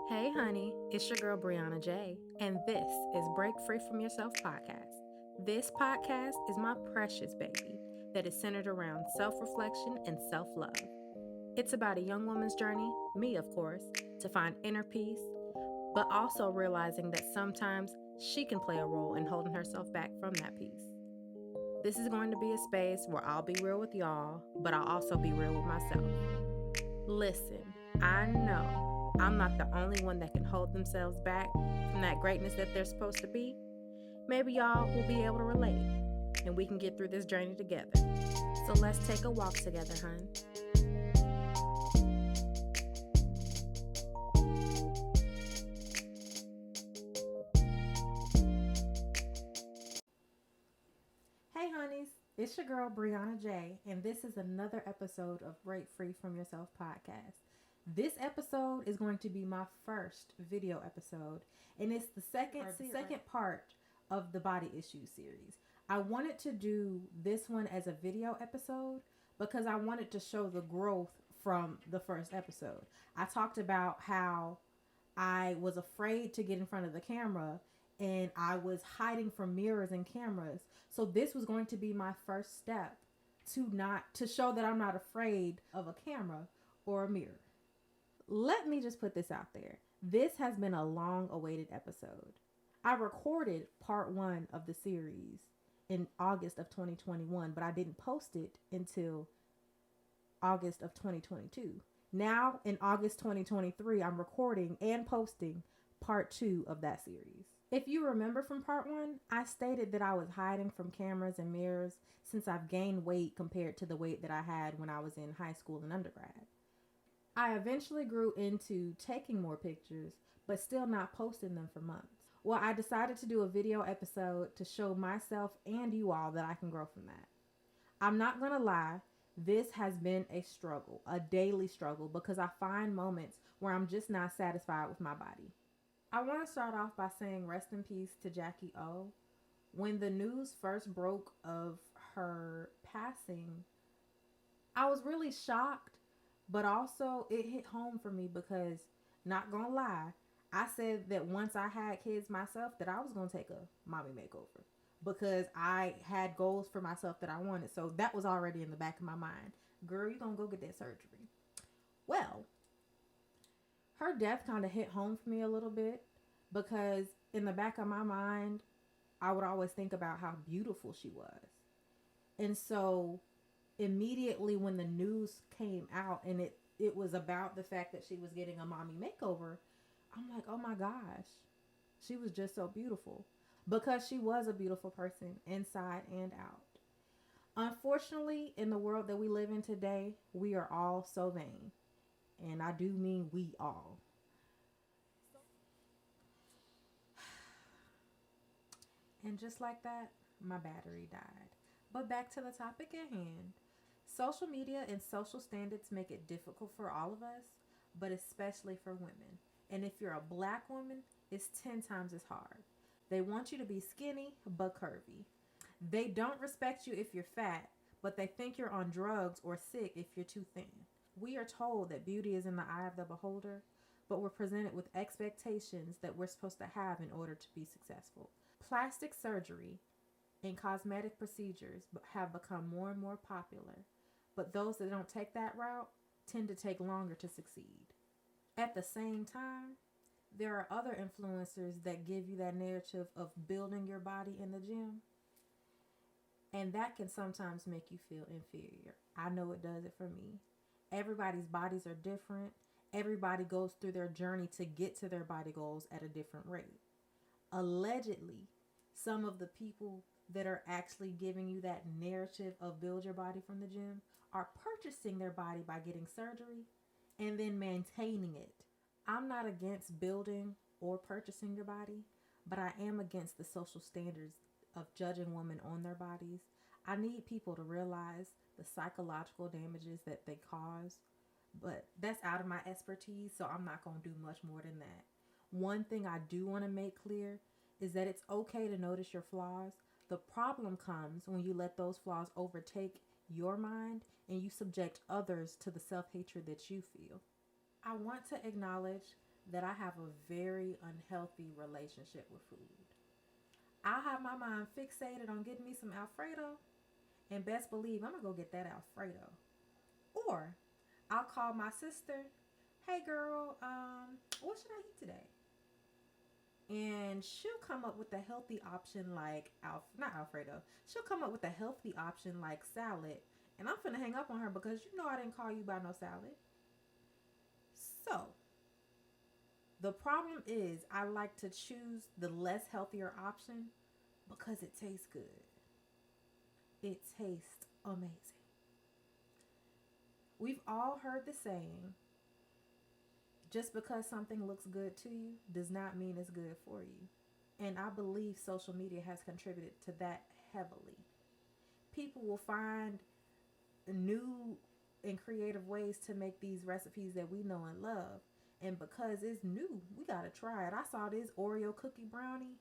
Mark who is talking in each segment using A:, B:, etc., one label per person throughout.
A: Hey, honey, it's your girl Brianna J, and this is Break Free From Yourself podcast. This podcast is my precious baby that is centered around self reflection and self love. It's about a young woman's journey, me, of course, to find inner peace, but also realizing that sometimes she can play a role in holding herself back from that peace. This is going to be a space where I'll be real with y'all, but I'll also be real with myself. Listen, I know I'm not the only one that can hold themselves back from that greatness that they're supposed to be. Maybe y'all will be able to relate and we can get through this journey together. So let's take a walk together, hun. Hey, honeys, it's your girl Brianna J, and this is another episode of Break Free From Yourself podcast. This episode is going to be my first video episode, and it's the second part of the body issues series. I wanted to do this one as a video episode because I wanted to show the growth from the first episode. I talked about how I was afraid to get in front of the camera and I was hiding from mirrors and cameras. So this was going to be my first step to show that I'm not afraid of a camera or a mirror. Let me just put this out there. This has been a long awaited episode. I recorded part 1 of the series in August of 2021, but I didn't post it until August of 2022. Now in August 2023, I'm recording and posting part 2 of that series. If you remember from part 1, I stated that I was hiding from cameras and mirrors since I've gained weight compared to the weight that I had when I was in high school and undergrad. I eventually grew into taking more pictures, but still not posting them for months. Well, I decided to do a video episode to show myself and you all that I can grow from that. I'm not gonna lie, this has been a struggle, a daily struggle, because I find moments where I'm just not satisfied with my body. I want to start off by saying rest in peace to Jackie O. When the news first broke of her passing, I was really shocked, but also it hit home for me because, not gonna lie, I said that once I had kids myself that I was gonna take a mommy makeover because I had goals for myself that I wanted. So that was already in the back of my mind. Girl, you gonna go get that surgery. Well, her death kind of hit home for me a little bit because in the back of my mind, I would always think about how beautiful she was. And so immediately when the news came out and it was about the fact that she was getting a mommy makeover, I'm like, oh my gosh, she was just so beautiful because she was a beautiful person inside and out. Unfortunately, in the world that we live in today, we are all so vain. And I do mean we all. And just like that, my battery died. But back to the topic at hand. Social media and social standards make it difficult for all of us, but especially for women. And if you're a black woman, it's 10 times as hard. They want you to be skinny but curvy. They don't respect you if you're fat, but they think you're on drugs or sick if you're too thin. We are told that beauty is in the eye of the beholder, but we're presented with expectations that we're supposed to have in order to be successful. Plastic surgery and cosmetic procedures have become more and more popular, but those that don't take that route tend to take longer to succeed. At the same time, there are other influencers that give you that narrative of building your body in the gym, and that can sometimes make you feel inferior. I know it does it for me. Everybody's bodies are different. Everybody goes through their journey to get to their body goals at a different rate. Allegedly, some of the people that are actually giving you that narrative of build your body from the gym are purchasing their body by getting surgery and then maintaining it. I'm not against building or purchasing your body, but I am against the social standards of judging women on their bodies. I need people to realize the psychological damages that they cause, but that's out of my expertise, so I'm not going to do much more than that. One thing I do want to make clear is that it's okay to notice your flaws. The problem comes when you let those flaws overtake your mind and you subject others to the self-hatred that you feel. I want to acknowledge that I have a very unhealthy relationship with food. I'll have my mind fixated on getting me some Alfredo, and best believe I'm gonna go get that Alfredo. Or I'll call my sister, hey girl, what should I eat today? And she'll come up with a healthy option like not Alfredo. She'll come up with a healthy option like salad, and I'm finna hang up on her because you know I didn't call you by no salad. So the problem is I like to choose the less healthier option because it tastes good. It tastes amazing. We've all heard the saying, just because something looks good to you does not mean it's good for you. And I believe social media has contributed to that heavily. People will find new and creative ways to make these recipes that we know and love. And because it's new, we gotta try it. I saw this Oreo cookie brownie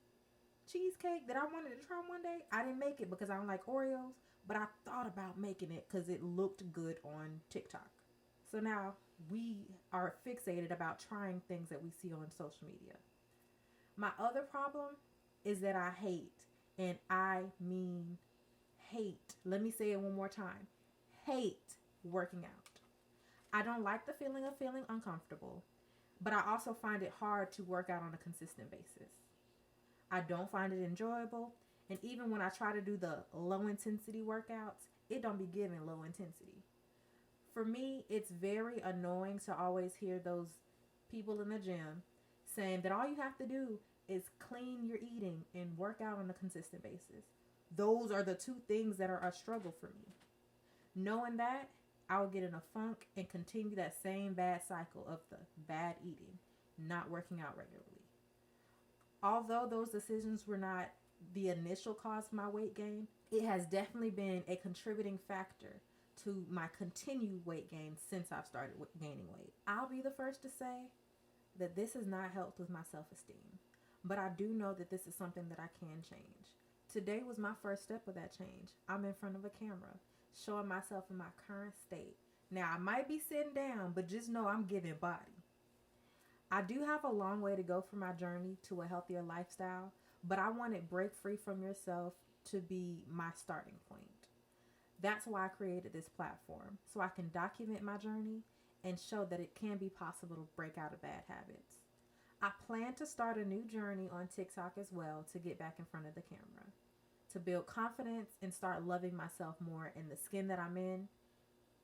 A: cheesecake that I wanted to try one day. I didn't make it because I don't like Oreos, but I thought about making it because it looked good on TikTok. So now we are fixated about trying things that we see on social media. My other problem is that I hate, and I mean hate. Let me say it one more time. Hate working out. I don't like the feeling of feeling uncomfortable, but I also find it hard to work out on a consistent basis. I don't find it enjoyable, and even when I try to do the low intensity workouts, it don't be giving low intensity. For me, it's very annoying to always hear those people in the gym saying that all you have to do is clean your eating and work out on a consistent basis. Those are the two things that are a struggle for me. Knowing that, I'll get in a funk and continue that same bad cycle of the bad eating, not working out regularly. Although those decisions were not the initial cause of my weight gain, it has definitely been a contributing factor to my continued weight gain since I've started gaining weight. I'll be the first to say that this has not helped with my self-esteem, but I do know that this is something that I can change. Today was my first step of that change. I'm in front of a camera, showing myself in my current state. Now, I might be sitting down, but just know I'm giving body. I do have a long way to go for my journey to a healthier lifestyle, but I wanted Break Free From Yourself to be my starting point. That's why I created this platform, so I can document my journey and show that it can be possible to break out of bad habits. I plan to start a new journey on TikTok as well to get back in front of the camera, to build confidence and start loving myself more in the skin that I'm in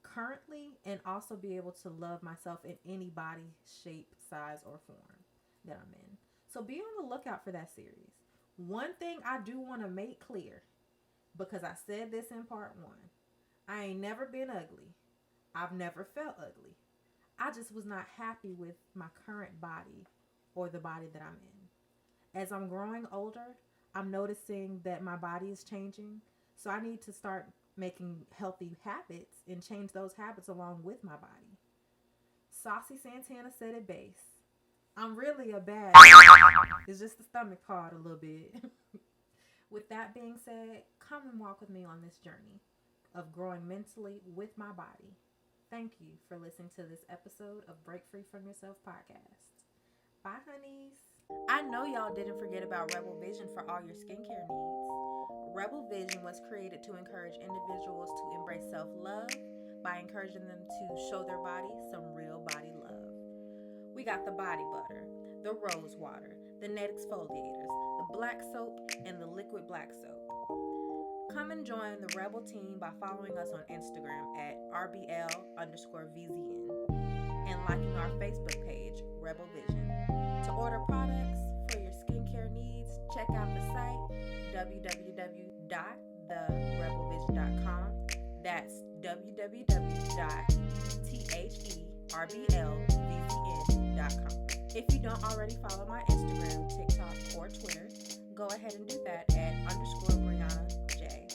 A: currently, and also be able to love myself in any body, shape, size, or form that I'm in. So be on the lookout for that series. One thing I do want to make clear, because I said this in part 1, I ain't never been ugly. I've never felt ugly. I just was not happy with my current body or the body that I'm in. As I'm growing older, I'm noticing that my body is changing. So I need to start making healthy habits and change those habits along with my body. Saucy Santana said it best. I'm really a bad. It's just the stomach part a little bit. With that being said, come and walk with me on this journey of growing mentally with my body. Thank you for listening to this episode of Break Free From Yourself podcast. Bye, honeys. I know y'all didn't forget about Rebel Vision for all your skincare needs. Rebel Vision was created to encourage individuals to embrace self-love by encouraging them to show their body some real body love. We got the body butter, the rose water, the net exfoliators, the black soap, and the liquid black soap. Come and join the Rebel team by following us on Instagram at RBL_VZN and liking our Facebook page, Rebel Vision. To order products for your skincare needs, check out the site www.therebelvision.com. That's www.therbelvzn.com. If you don't already follow my Instagram, TikTok, or Twitter, go ahead and do that at _Brianna J.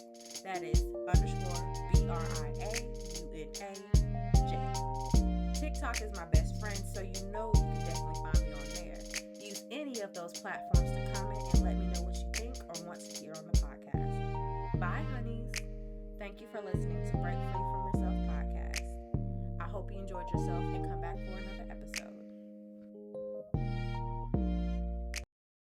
A: That is _BRIAUNAJ. TikTok is my best friend, so you know you can definitely find me on there. Use any of those platforms to comment and let me know what you think or want to hear on the podcast. Bye, honeys. Thank you for listening to Break Free From Yourself podcast. I hope you enjoyed yourself and come back for another